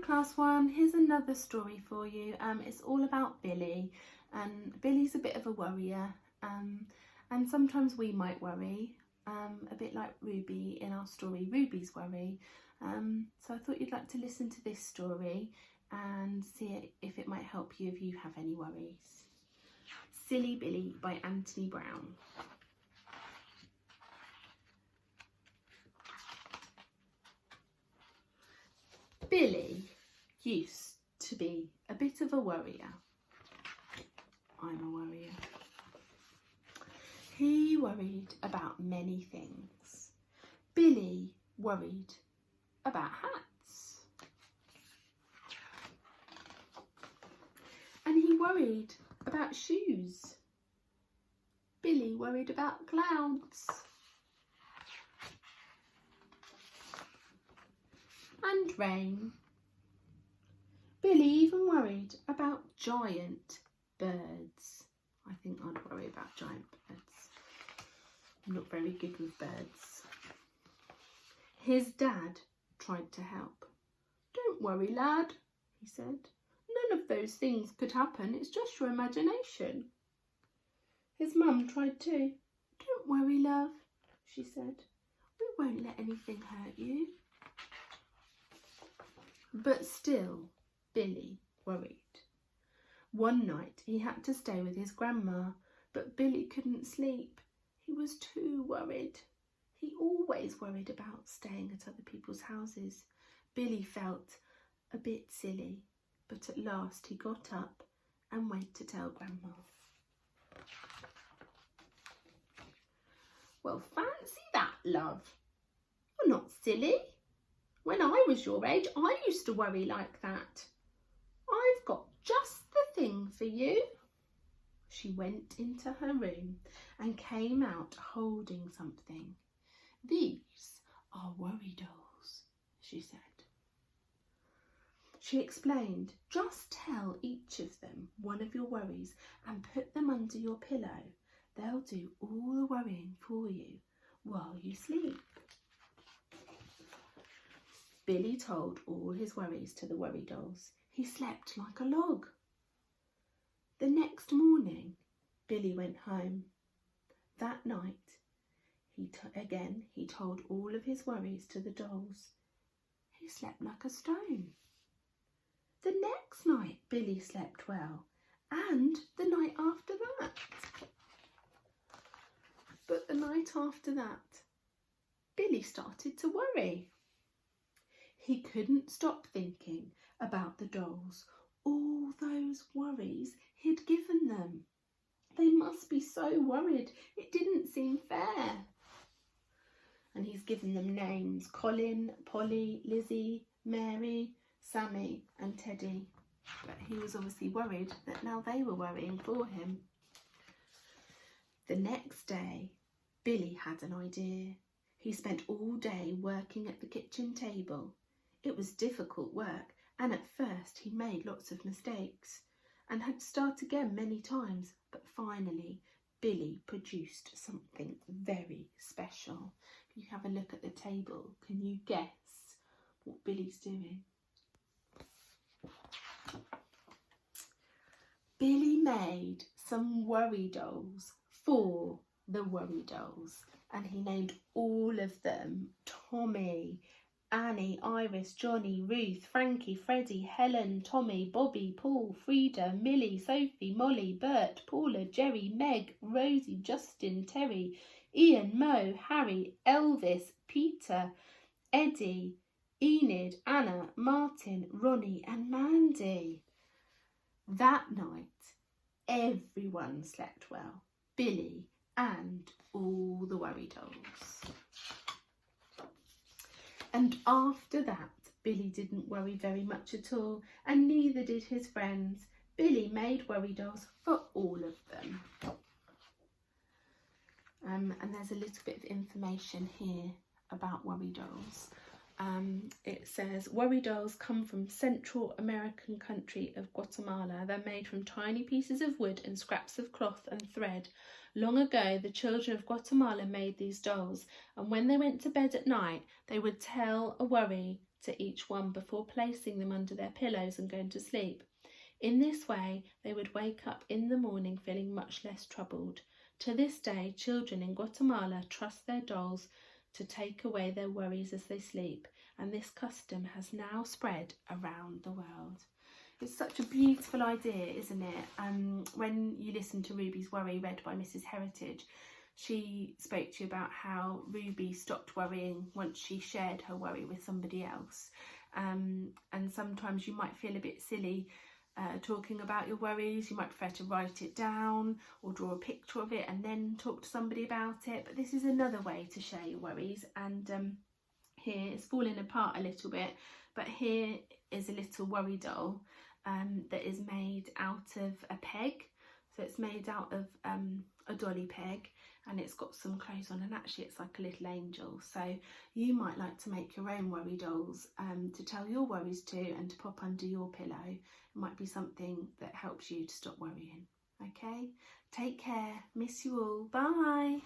class one, here's another story for you. It's all about Billy, and Billy's a bit of a worrier, and sometimes we might worry, a bit like Ruby in our story, Ruby's worry. So I thought you'd like to listen to this story and see if it might help you if you have any worries. Silly Billy by Anthony Brown. Billy used to be a bit of a worrier. I'm a worrier. He worried about many things. Billy worried about hats. And he worried about shoes. Billy worried about clouds. And rain. Billy even worried about giant birds. I think I'd worry about giant birds. I'm not very good with birds. His dad tried to help. "Don't worry, lad," he said. "None of those things could happen. It's just your imagination." His mum tried too. "Don't worry, love," she said. "We won't let anything hurt you." But still, Billy worried. One night he had to stay with his grandma, but Billy couldn't sleep. He was too worried. He always worried about staying at other people's houses. Billy felt a bit silly, but at last he got up and went to tell Grandma. "Well, fancy that, love. You're not silly. When I was your age, I used to worry like that. I've got just the thing for you." She went into her room and came out holding something. "These are worry dolls," she said. She explained, "Just tell each of them one of your worries and put them under your pillow. They'll do all the worrying for you while you sleep." Billy told all his worries to the worry dolls. He slept like a log. The next morning, Billy went home. That night, he told all of his worries to the dolls. He slept like a stone. The next night, Billy slept well, and the night after that. But the night after that, Billy started to worry. He couldn't stop thinking about the dolls, all those worries he'd given them. They must be so worried. It didn't seem fair. And he's given them names: Colin, Polly, Lizzie, Mary, Sammy and Teddy. But he was obviously worried that now they were worrying for him. The next day, Billy had an idea. He spent all day working at the kitchen table. It was difficult work, and at first he made lots of mistakes and had to start again many times, but finally Billy produced something very special. If you have a look at the table, can you guess what Billy's doing? Billy made some worry dolls for the worry dolls, and he named all of them Tommy, Annie, Iris, Johnny, Ruth, Frankie, Freddie, Helen, Tommy, Bobby, Paul, Frida, Millie, Sophie, Molly, Bert, Paula, Jerry, Meg, Rosie, Justin, Terry, Ian, Mo, Harry, Elvis, Peter, Eddie, Enid, Anna, Martin, Ronnie and Mandy. That night, everyone slept well, Billy and all the worry dolls. And after that, Billy didn't worry very much at all, and neither did his friends. Billy made worry dolls for all of them. And there's a little bit of information here about worry dolls. It says, worry dolls come from Central American country of Guatemala. They're made from tiny pieces of wood and scraps of cloth and thread. Long ago, the children of Guatemala made these dolls, and when they went to bed at night, they would tell a worry to each one before placing them under their pillows and going to sleep. In this way, they would wake up in the morning feeling much less troubled. To this day, children in Guatemala trust their dolls to take away their worries as they sleep, and this custom has now spread around the world. It's such a beautiful idea, isn't it? When you listen to Ruby's Worry read by Mrs. Heritage, she spoke to you about how Ruby stopped worrying once she shared her worry with somebody else. And sometimes you might feel a bit silly talking about your worries. You might prefer to write it down or draw a picture of it and then talk to somebody about it, but this is another way to share your worries. And here it's falling apart a little bit, but here is a little worry doll that is made out of a peg. So it's made out of a dolly peg, and it's got some clothes on, and actually it's like a little angel. So you might like to make your own worry dolls to tell your worries to and to pop under your pillow. It might be something that helps you to stop worrying. Okay, take care, miss you all, bye.